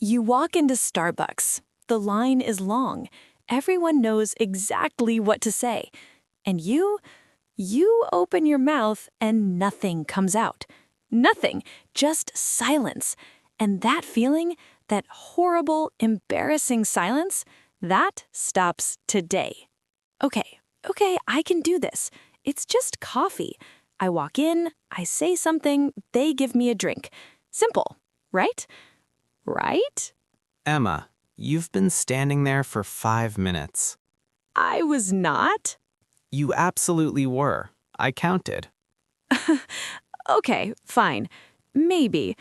You walk into Starbucks. The line is long. Everyone knows exactly what to say. And you open your mouth and nothing comes out. Nothing, just silence. And that feeling, that horrible, embarrassing silence, that stops today. Okay, I can do this. It's just coffee. I walk in, I say something, they give me a drink. Simple, right? Right? Emma, you've been standing there for 5 minutes. I was not. You absolutely were. I counted. Okay, fine. Maybe.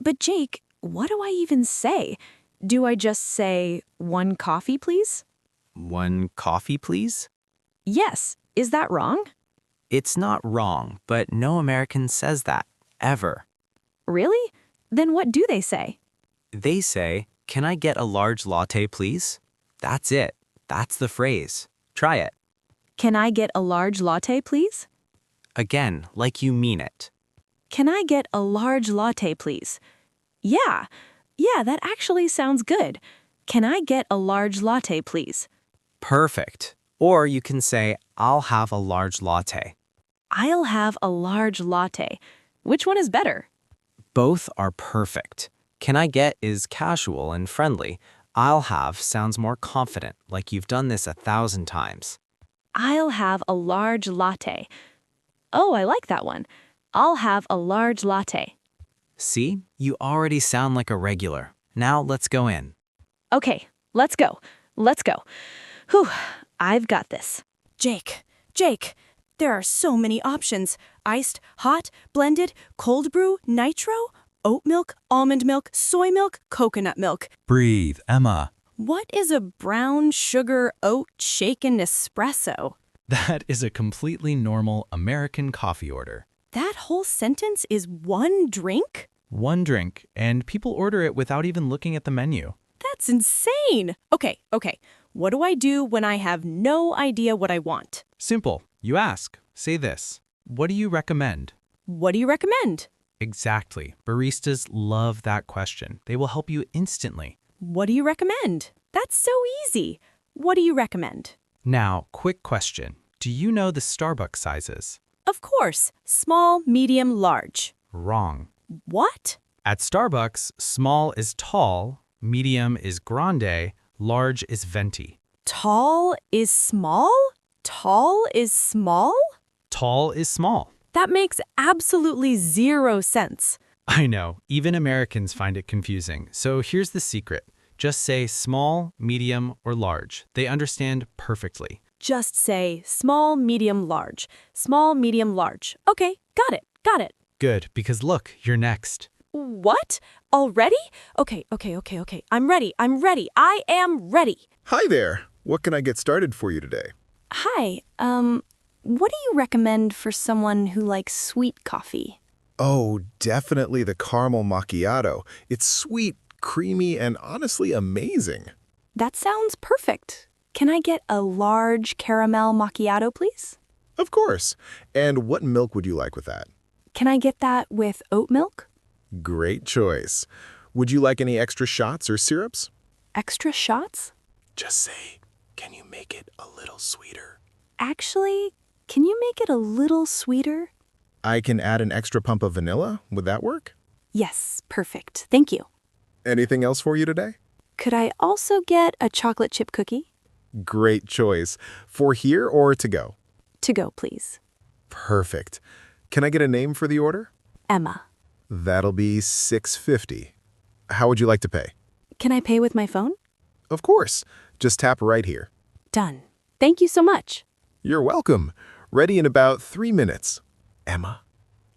But Jake, what do I even say? Do I just say, 1 coffee, please? 1 coffee, please? Yes. Is that wrong? It's not wrong, but no American says that, ever. Really? Then what do they say? They say, "Can I get a large latte, please?" That's it. That's the phrase. Try it. Can I get a large latte, please? Again, like you mean it. Can I get a large latte, please? Yeah, that actually sounds good. Can I get a large latte, please? Perfect. Or you can say, "I'll have a large latte." I'll have a large latte. Which one is better? Both are perfect. Can I get is casual and friendly. I'll have sounds more confident, like you've done this 1,000 times. I'll have a large latte. Oh, I like that one. I'll have a large latte. See, you already sound like a regular. Now let's go in. Okay, let's go. Whew, I've got this. Jake, there are so many options. Iced, hot, blended, cold brew, nitro, oat milk, almond milk, soy milk, coconut milk. Breathe, Emma. What is a brown sugar oat shaken espresso? That is a completely normal American coffee order. That whole sentence is 1 drink? 1 drink, and people order it without even looking at the menu. That's insane. Okay. What do I do when I have no idea what I want? Simple. You ask. Say this. What do you recommend? What do you recommend? Exactly. Baristas love that question. They will help you instantly. What do you recommend? That's so easy. What do you recommend? Now, quick question. Do you know the Starbucks sizes? Of course. Small, medium, large. Wrong. What? At Starbucks, small is tall, medium is grande, large is venti. Tall is small? Tall is small? Tall is small. That makes absolutely 0 sense. I know, even Americans find it confusing. So here's the secret. Just say small, medium, or large. They understand perfectly. Just say small, medium, large. Small, medium, large. Okay, got it. Good, because look, you're next. What? Already? Okay. I'm ready. I am ready. Hi there. What can I get started for you today? Hi, what do you recommend for someone who likes sweet coffee? Oh, definitely the caramel macchiato. It's sweet, creamy, and honestly amazing. That sounds perfect. Can I get a large caramel macchiato, please? Of course. And what milk would you like with that? Can I get that with oat milk? Great choice. Would you like any extra shots or syrups? Extra shots? Just say, can you make it a little sweeter? Actually, can you make it a little sweeter? I can add an extra pump of vanilla. Would that work? Yes, perfect. Thank you. Anything else for you today? Could I also get a chocolate chip cookie? Great choice. For here or to go? To go, please. Perfect. Can I get a name for the order? Emma. That'll be $6.50. How would you like to pay? Can I pay with my phone? Of course. Just tap right here. Done. Thank you so much. You're welcome. Ready in about 3 minutes. Emma,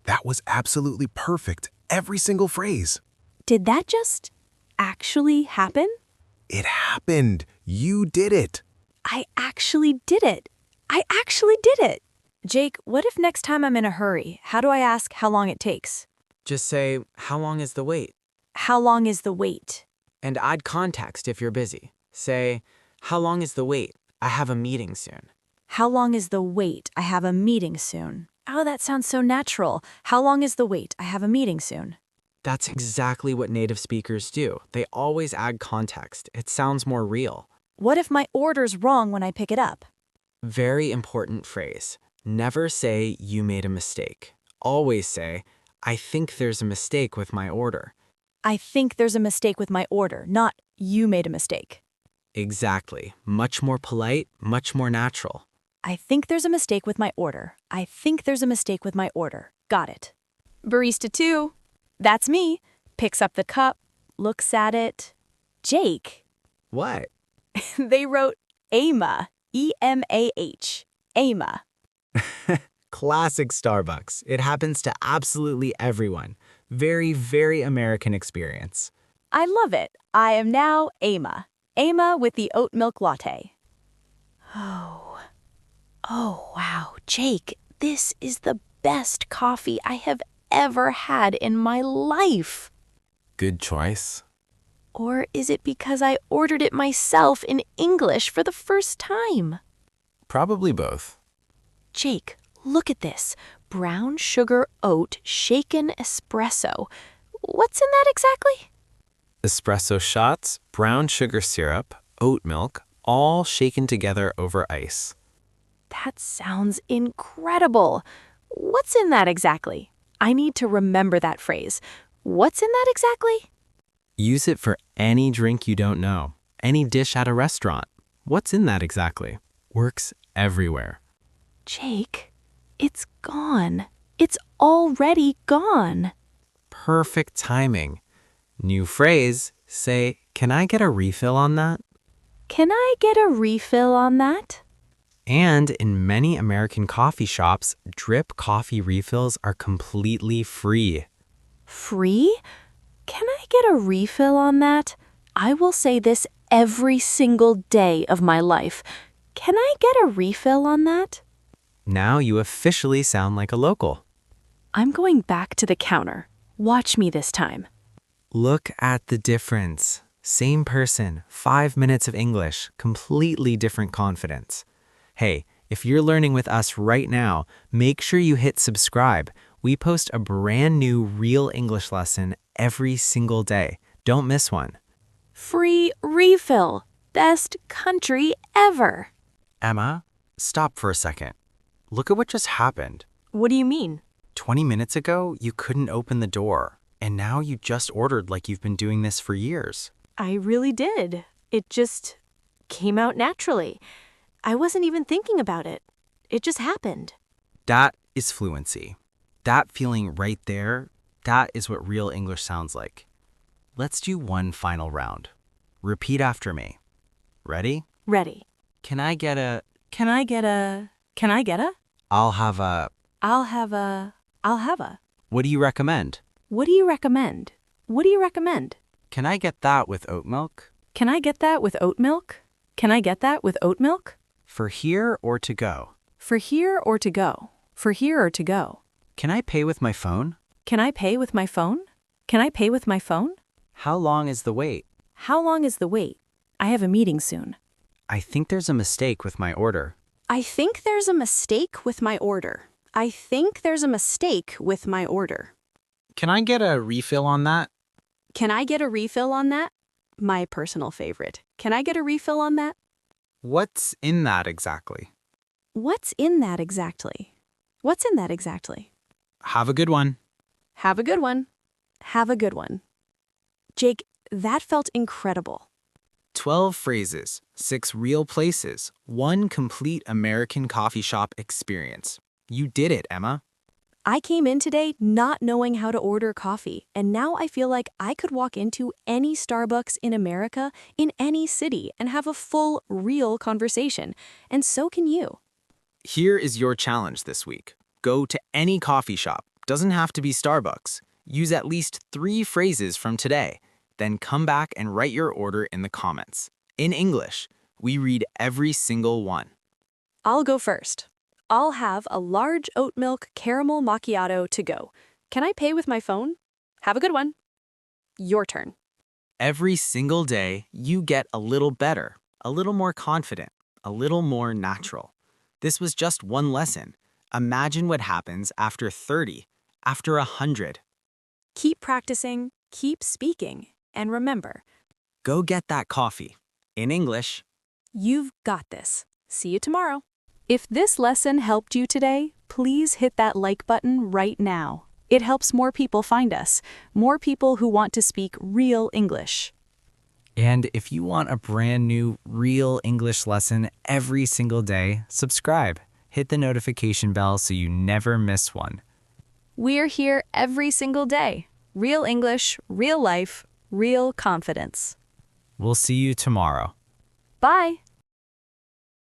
that was absolutely perfect. Every single phrase. Did that just actually happen? It happened. You did it. I actually did it. Jake, what if next time I'm in a hurry? How do I ask how long it takes? Just say, "How long is the wait?" How long is the wait? And add context if you're busy. Say, "How long is the wait? I have a meeting soon." How long is the wait? I have a meeting soon. Oh, that sounds so natural. How long is the wait? I have a meeting soon. That's exactly what native speakers do. They always add context. It sounds more real. What if my order's wrong when I pick it up? Very important phrase. Never say you made a mistake. Always say, I think there's a mistake with my order. I think there's a mistake with my order, not you made a mistake. Exactly. Much more polite, much more natural. I think there's a mistake with my order. I think there's a mistake with my order. Got it. Barista 2. That's me. Picks up the cup, looks at it. Jake. What? They wrote Emah. E-M-A-H. Emah. Classic Starbucks. It happens to absolutely everyone. Very, very American experience. I love it. I am now Emah. Emah with the oat milk latte. Oh, wow. Jake, this is the best coffee I have ever had in my life. Good choice. Or is it because I ordered it myself in English for the first time? Probably both. Jake, look at this. Brown sugar oat shaken espresso. What's in that exactly? Espresso shots, brown sugar syrup, oat milk, all shaken together over ice. That sounds incredible. What's in that exactly? I need to remember that phrase. What's in that exactly? Use it for any drink you don't know, any dish at a restaurant. What's in that exactly? Works everywhere. Jake, it's gone. It's already gone. Perfect timing. New phrase, say, can I get a refill on that? Can I get a refill on that? And in many American coffee shops, drip coffee refills are completely free. Free? Can I get a refill on that? I will say this every single day of my life. Can I get a refill on that? Now you officially sound like a local. I'm going back to the counter. Watch me this time. Look at the difference. Same person, 5 minutes of English, completely different confidence. Hey, if you're learning with us right now, make sure you hit subscribe. We post a brand new real English lesson every single day. Don't miss one. Free refill. Best country ever. Emma, stop for a second. Look at what just happened. What do you mean? 20 minutes ago, you couldn't open the door, and now you just ordered like you've been doing this for years. I really did. It just came out naturally. I wasn't even thinking about it. It just happened. That is fluency. That feeling right there, that is what real English sounds like. Let's do one final round. Repeat after me. Ready? Ready. Can I get a... Can I get a... I'll have a... I'll have a... What do you recommend? What do you recommend? What do you recommend? Can I get that with oat milk? Can I get that with oat milk? Can I get that with oat milk? For here or to go? For here or to go? For here or to go? Can I pay with my phone? Can I pay with my phone? Can I pay with my phone? How long is the wait? How long is the wait? I have a meeting soon. I think there's a mistake with my order. I think there's a mistake with my order. I think there's a mistake with my order. Can I get a refill on that? Can I get a refill on that? My personal favorite. Can I get a refill on that? What's in that exactly? What's in that exactly? What's in that exactly? Have a good one. Have a good one. Have a good one. Jake, that felt incredible. 12 phrases, 6 real places, 1 complete American coffee shop experience. You did it, Emma. I came in today not knowing how to order coffee, and now I feel like I could walk into any Starbucks in America, in any city, and have a full, real conversation. And so can you. Here is your challenge this week. Go to any coffee shop. Doesn't have to be Starbucks. Use at least 3 phrases from today. Then come back and write your order in the comments. In English, we read every single one. I'll go first. I'll have a large oat milk caramel macchiato to go. Can I pay with my phone? Have a good one. Your turn. Every single day, you get a little better, a little more confident, a little more natural. This was just one lesson. Imagine what happens after 30, after 100. Keep practicing, keep speaking, and remember, Go get that coffee. In English. you've got this. See you tomorrow. If this lesson helped you today, please hit that like button right now. It helps more people find us, more people who want to speak real English. And if you want a brand new, real English lesson every single day, subscribe. Hit the notification bell so you never miss one. We're here every single day. Real English, real life, real confidence. We'll see you tomorrow. Bye.